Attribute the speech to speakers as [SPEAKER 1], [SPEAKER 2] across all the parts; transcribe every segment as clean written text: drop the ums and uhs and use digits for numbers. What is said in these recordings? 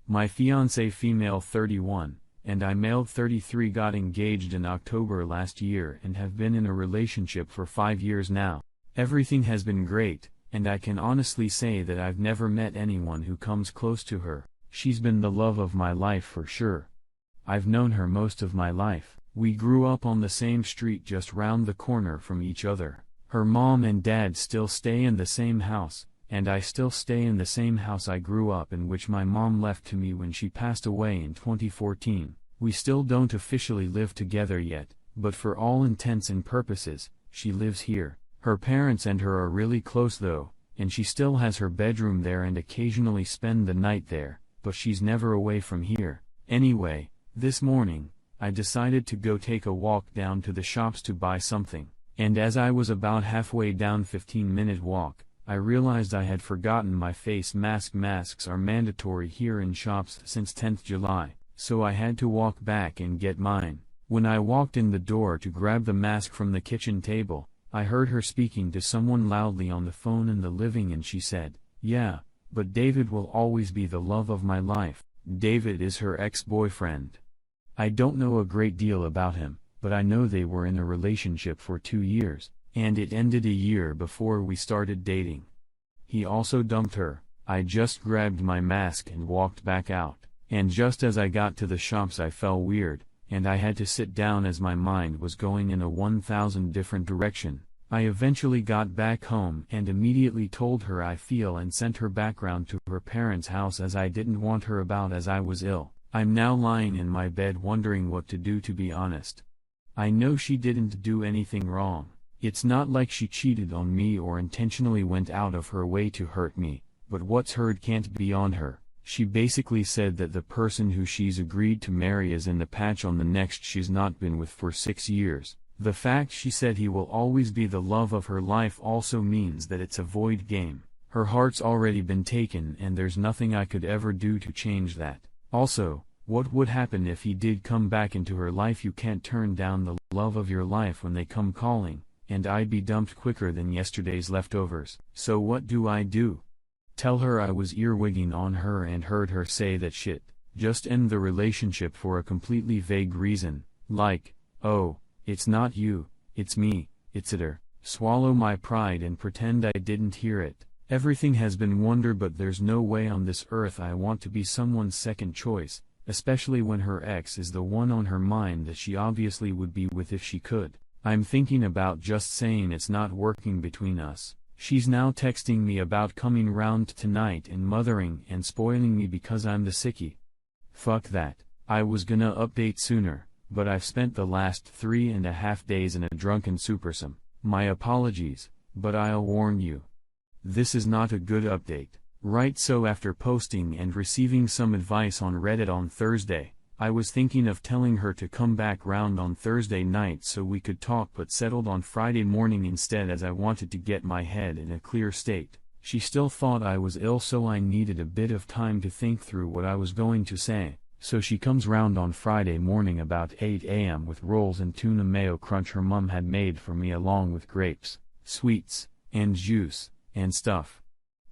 [SPEAKER 1] My fiancé female 31, and I male 33 got engaged in October last year and have been in a relationship for 5 years now. Everything has been great, and I can honestly say that I've never met anyone who comes close to her. She's been the love of my life for sure. I've known her most of my life. We grew up on the same street just round the corner from each other. Her mom and dad still stay in the same house, and I still stay in the same house I grew up in, which my mom left to me when she passed away in 2014. We still don't officially live together yet, but for all intents and purposes, she lives here. Her parents and her are really close though, and she still has her bedroom there and occasionally spend the night there, but she's never away from here. Anyway, this morning, I decided to go take a walk down to the shops to buy something, and as I was about halfway down 15-minute walk, I realized I had forgotten my face mask. Masks are mandatory here in shops since 10th July, so I had to walk back and get mine. When I walked in the door to grab the mask from the kitchen table, I heard her speaking to someone loudly on the phone in the living, and she said, "Yeah, but David will always be the love of my life." David is her ex-boyfriend. I don't know a great deal about him, but I know they were in a relationship for 2 years, and it ended a year before we started dating. He also dumped her. I just grabbed my mask and walked back out, and just as I got to the shops I felt weird, and I had to sit down as my mind was going in a 1,000 different direction. I eventually got back home and immediately told her I feel and sent her background to her parents' house as I didn't want her about as I was ill. I'm now lying in my bed wondering what to do, to be honest. I know she didn't do anything wrong. It's not like she cheated on me or intentionally went out of her way to hurt me, but what's hurt can't be on her. She basically said that the person who she's agreed to marry is in the patch on the next she's not been with for 6 years. The fact she said he will always be the love of her life also means that it's a void game. Her heart's already been taken and there's nothing I could ever do to change that. Also, what would happen if he did come back into her life? You can't turn down the love of your life when they come calling, and I'd be dumped quicker than yesterday's leftovers. So what do I do? Tell her I was earwigging on her and heard her say that shit. Just end the relationship for a completely vague reason, like, "Oh, it's not you, it's me, etc." Swallow my pride and pretend I didn't hear it. Everything has been wonder, but there's no way on this earth I want to be someone's second choice, especially when her ex is the one on her mind that she obviously would be with if she could. I'm thinking about just saying it's not working between us. She's now texting me about coming round tonight and mothering and spoiling me because I'm the sickie. Fuck that. I was gonna update sooner, but I've spent the last 3.5 days in a drunken supersum. My apologies, but I'll warn you. This is not a good update. Right, so after posting and receiving some advice on Reddit on Thursday, I was thinking of telling her to come back round on Thursday night so we could talk, but settled on Friday morning instead as I wanted to get my head in a clear state. She still thought I was ill, so I needed a bit of time to think through what I was going to say. So she comes round on Friday morning about 8 a.m. with rolls and tuna mayo crunch her mum had made for me, along with grapes, sweets, and juice, and stuff.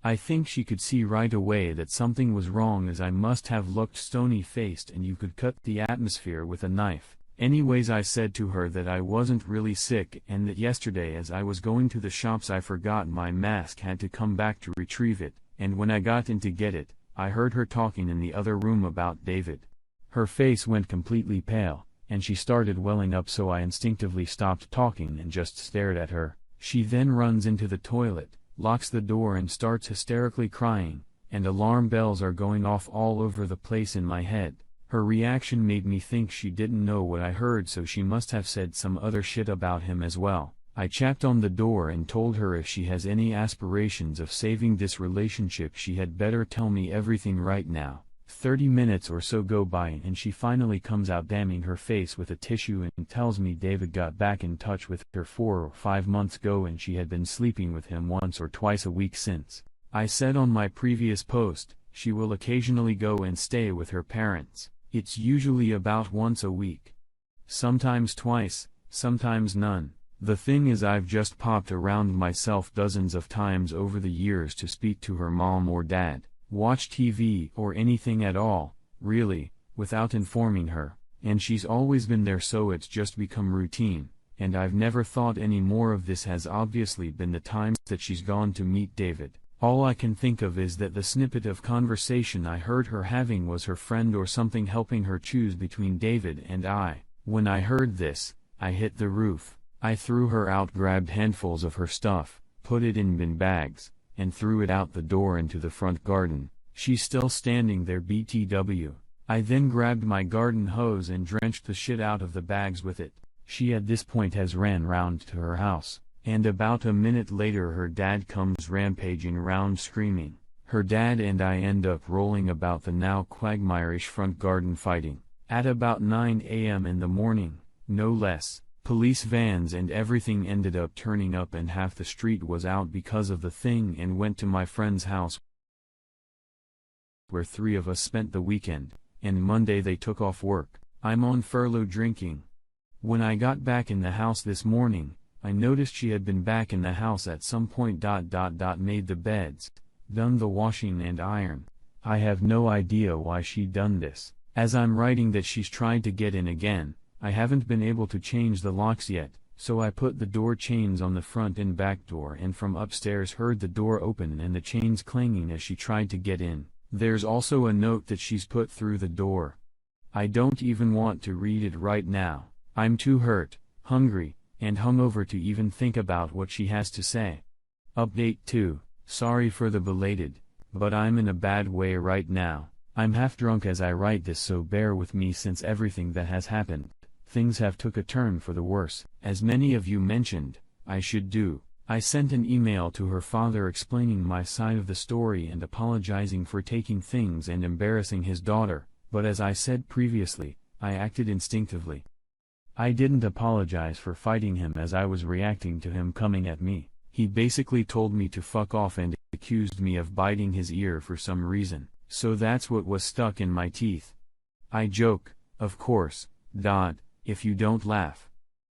[SPEAKER 1] I think she could see right away that something was wrong, as I must have looked stony-faced and you could cut the atmosphere with a knife. Anyways, I said to her that I wasn't really sick and that yesterday as I was going to the shops I forgot my mask, had to come back to retrieve it, and when I got in to get it, I heard her talking in the other room about David. Her face went completely pale, and she started welling up, so I instinctively stopped talking and just stared at her. She then runs into the toilet, locks the door and starts hysterically crying, and alarm bells are going off all over the place in my head. Her reaction made me think she didn't know what I heard, so she must have said some other shit about him as well. I chapped on the door and told her if she has any aspirations of saving this relationship she had better tell me everything right now. 30 minutes or so go by and she finally comes out, damming her face with a tissue, and tells me David got back in touch with her 4 or 5 months ago and she had been sleeping with him once or twice a week since. I said on my previous post, she will occasionally go and stay with her parents. It's usually about once a week. Sometimes twice, sometimes none. The thing is, I've just popped around myself dozens of times over the years to speak to her mom or dad. watch TV or anything at all, really, without informing her, and she's always been there, so it's just become routine, and I've never thought any more of this. Has obviously been the times that she's gone to meet David. All I can think of is that the snippet of conversation I heard her having was her friend or something helping her choose between David and I. When I heard this, I hit the roof. I threw her out, grabbed handfuls of her stuff, put it in bin bags, and threw it out the door into the front garden. She's still standing there BTW. I then grabbed my garden hose and drenched the shit out of the bags with it. She at this point has ran round to her house, and about a minute later her dad comes rampaging round screaming. Her dad and I end up rolling about the now quagmire-ish front garden fighting. At about 9 a.m. in the morning, no less, police vans and everything ended up turning up, and half the street was out because of the thing, and went to my friend's house where 3 of us spent the weekend, and Monday they took off work. I'm on furlough drinking. When I got back in the house this morning, I noticed she had been back in the house at some point. Made the beds, done the washing and iron. I have no idea why she done this. As I'm writing that she's tried to get in again, I haven't been able to change the locks yet, so I put the door chains on the front and back door, and from upstairs heard the door open and the chains clanging as she tried to get in. There's also a note that she's put through the door. I don't even want to read it right now. I'm too hurt, hungry, and hungover to even think about what she has to say. Update 2. Sorry for the belated, but I'm in a bad way right now. I'm half drunk as I write this, so bear with me since everything that has happened. Things have took a turn for the worse. As many of you mentioned, I should do. I sent an email to her father explaining my side of the story and apologizing for taking things and embarrassing his daughter, but as I said previously, I acted instinctively. I didn't apologize for fighting him as I was reacting to him coming at me. He basically told me to fuck off and accused me of biting his ear for some reason, so that's what was stuck in my teeth. I joke, of course, if you don't laugh,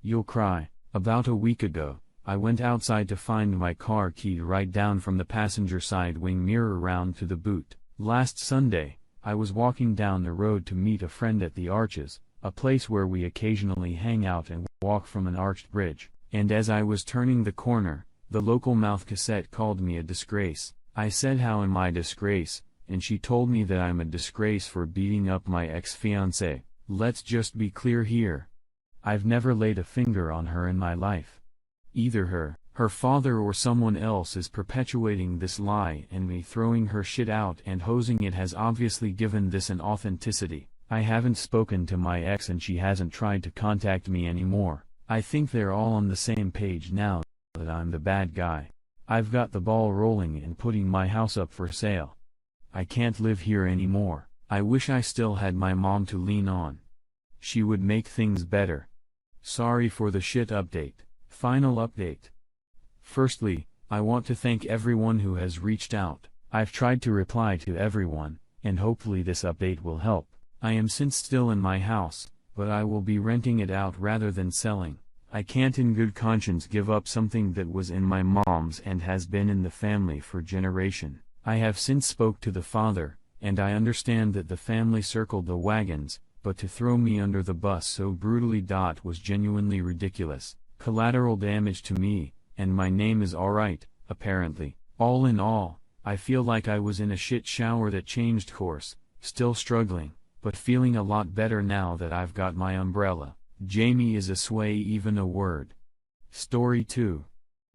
[SPEAKER 1] you'll cry. About a week ago, I went outside to find my car keyed right down from the passenger side wing mirror round to the boot. Last Sunday, I was walking down the road to meet a friend at the Arches, a place where we occasionally hang out and walk from an arched bridge, and as I was turning the corner, the local mouth cassette called me a disgrace. I said, how am I a disgrace? And she told me that I'm a disgrace for beating up my ex-fiancé. Let's just be clear here. I've never laid a finger on her in my life. Either her father or someone else is perpetuating this lie, and me throwing her shit out and hosing it has obviously given this an authenticity. I haven't spoken to my ex and she hasn't tried to contact me anymore. I think they're all on the same page now that I'm the bad guy. I've got the ball rolling and putting my house up for sale. I can't live here anymore. I wish I still had my mom to lean on. She would make things better. Sorry for the shit update. Final update. Firstly, I want to thank everyone who has reached out. I've tried to reply to everyone, and hopefully this update will help. I am since still in my house, but I will be renting it out rather than selling. I can't in good conscience give up something that was in my mom's and has been in the family for generation. I have since spoke to the father, and I understand that the family circled the wagons, but to throw me under the bus so brutally was genuinely ridiculous. Collateral damage to me, and my name is alright, apparently. All in all, I feel like I was in a shit shower that changed course, still struggling, but feeling a lot better now that I've got my umbrella. Jamie is a sway, even a word. Story 2.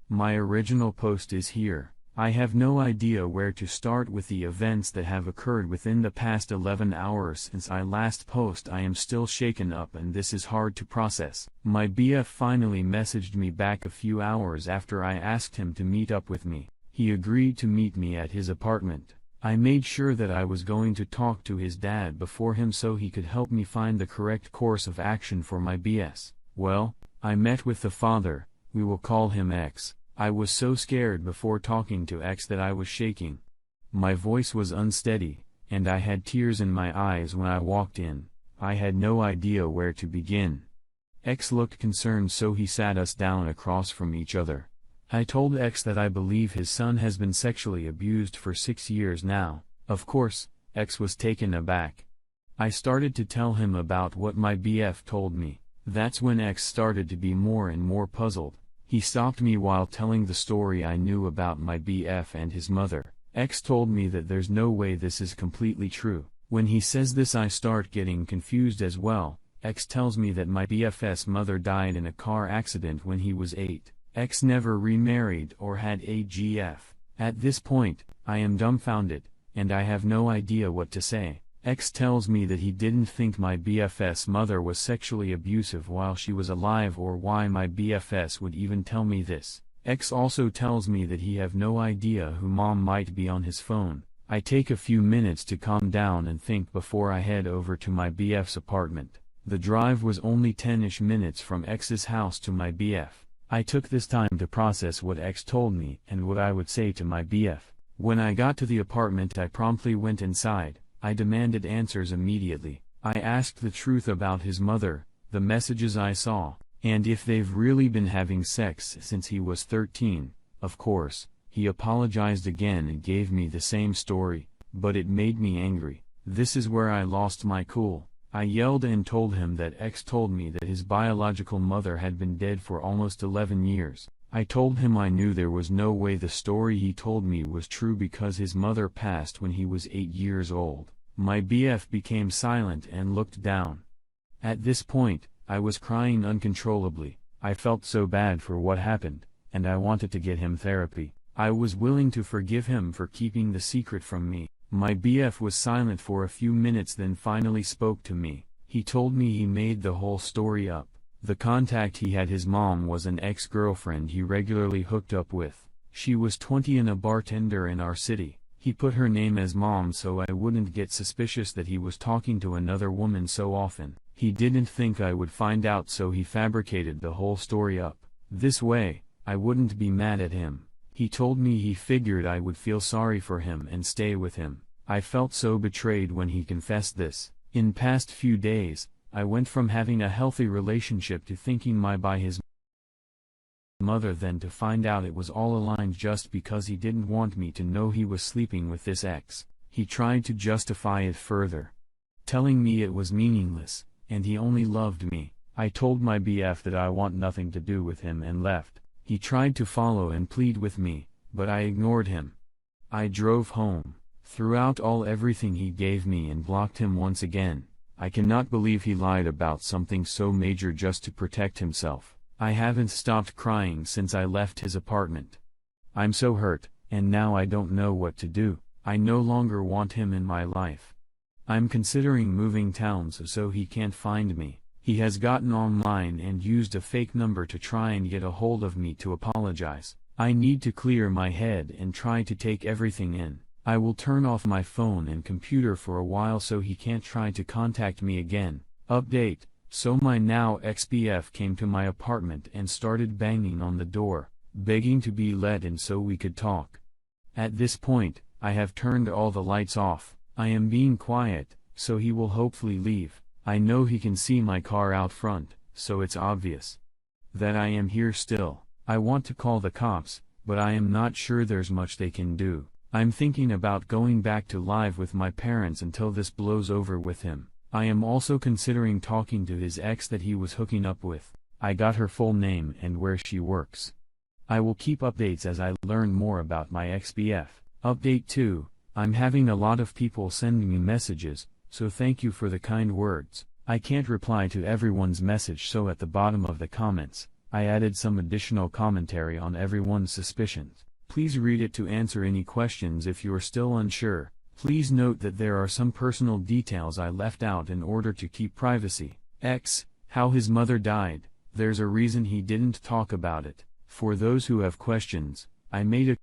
[SPEAKER 1] My original post is here. I have no idea where to start with the events that have occurred within the past 11 hours since I last post. I am still shaken up and this is hard to process. My BF finally messaged me back a few hours after I asked him to meet up with me. He agreed to meet me at his apartment. I made sure that I was going to talk to his dad before him so he could help me find the correct course of action for my BS. Well, I met with the father, we will call him X. I was so scared before talking to X that I was shaking. My voice was unsteady, and I had tears in my eyes when I walked in. I had no idea where to begin. X looked concerned, so he sat us down across from each other. I told X that I believe his son has been sexually abused for 6 years now, Of course, X was taken aback. I started to tell him about what my BF told me. That's when X started to be more and more puzzled. He stopped me while telling the story I knew about my BF and his mother. X told me that there's no way this is completely true. When he says this, I start getting confused as well. X tells me that my BF's mother died in a car accident when he was 8. X never remarried or had a GF. At this point, I am dumbfounded, and I have no idea what to say. X tells me that he didn't think my BF's mother was sexually abusive while she was alive, or why my BFS would even tell me this. X also tells me that he have no idea who mom might be on his phone. I take a few minutes to calm down and think before I head over to my BF's apartment. The drive was only 10-ish minutes from X's house to my BF. I took this time to process what X told me and what I would say to my BF. When I got to the apartment, I promptly went inside. I demanded answers immediately. I asked the truth about his mother, the messages I saw, and if they've really been having sex since he was 13. Of course, he apologized again and gave me the same story, but it made me angry. This is where I lost my cool. I yelled and told him that X told me that his biological mother had been dead for almost 11 years. I told him I knew there was no way the story he told me was true because his mother passed when he was 8 years old. My BF became silent and looked down. At this point, I was crying uncontrollably. I felt so bad for what happened, and I wanted to get him therapy. I was willing to forgive him for keeping the secret from me. My BF was silent for a few minutes, then finally spoke to me. He told me he made the whole story up. The contact he had his mom was an ex-girlfriend he regularly hooked up with. She was 20 and a bartender in our city. He put her name as mom so I wouldn't get suspicious that he was talking to another woman so often. He didn't think I would find out, so he fabricated the whole story up. This way, I wouldn't be mad at him. He told me he figured I would feel sorry for him and stay with him. I felt so betrayed when he confessed this. In past few days, I went from having a healthy relationship to thinking by his mother, then to find out it was all aligned just because he didn't want me to know he was sleeping with this ex. He tried to justify it further, telling me it was meaningless, and he only loved me. I told my BF that I want nothing to do with him and left. He tried to follow and plead with me, but I ignored him. I drove home, threw out everything he gave me and blocked him once again. I cannot believe he lied about something so major just to protect himself. I haven't stopped crying since I left his apartment. I'm so hurt, and now I don't know what to do. I no longer want him in my life. I'm considering moving towns so he can't find me. He has gotten online and used a fake number to try and get a hold of me to apologize. I need to clear my head and try to take everything in. I will turn off my phone and computer for a while so he can't try to contact me again. Update: so my now ex-BF came to my apartment and started banging on the door, begging to be let in so we could talk. At this point, I have turned all the lights off. I am being quiet, so he will hopefully leave. I know he can see my car out front, so it's obvious that I am here still. I want to call the cops, but I am not sure there's much they can do. I'm thinking about going back to live with my parents until this blows over with him. I am also considering talking to his ex that he was hooking up with. I got her full name and where she works. I will keep updates as I learn more about my ex-BF. Update 2: I'm having a lot of people sending me messages, so thank you for the kind words. I can't reply to everyone's message, so at the bottom of the comments, I added some additional commentary on everyone's suspicions. Please read it to answer any questions if you are still unsure. Please note that there are some personal details I left out in order to keep privacy. X, how his mother died. There's a reason he didn't talk about it. For those who have questions, I made a